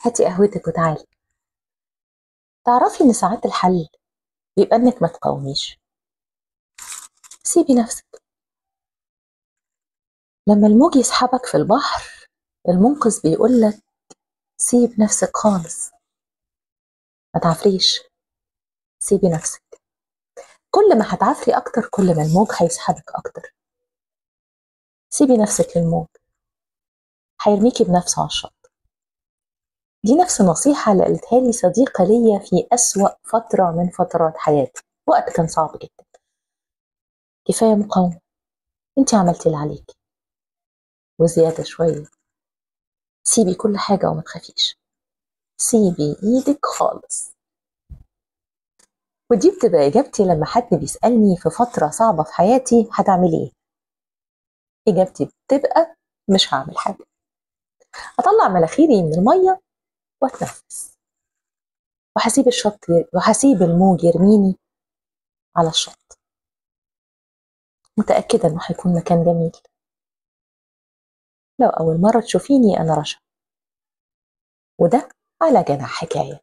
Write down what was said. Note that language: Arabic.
هاتي قهوتك وتعالي. تعرفي إن ساعات الحل بيبقى إنك ما تقاوميش، سيبي نفسك. لما الموج يسحبك في البحر، المنقذ بيقولك سيب نفسك خالص، ما تعفريش، سيبي نفسك. كل ما هتعافري أكتر كل ما الموج هيسحبك أكتر. سيبي نفسك للموج، هيرميكي بنفسه على الشط. دي نفس النصيحة اللي قالتها لي صديقة ليا في أسوأ فترة من فترات حياتي، وقت كان صعب جدا. كفاية مقاومة، انتي عملتي اللي عليكي وزيادة شوية. سيبي كل حاجة وما تخافيش، سيبي ايدك خالص. ودي بتبقى إجابتي لما حد بيسألني في فترة صعبة في حياتي هتعملي ايه؟ إجابتي بتبقى مش هعمل حاجة، هطلع مناخيري من المية واتنفس، وهسيب الموج يرميني على الشط. متأكدة إنه هيكون مكان جميل. لو أول مرة تشوفيني، أنا رشا، وده على جناح حكاية.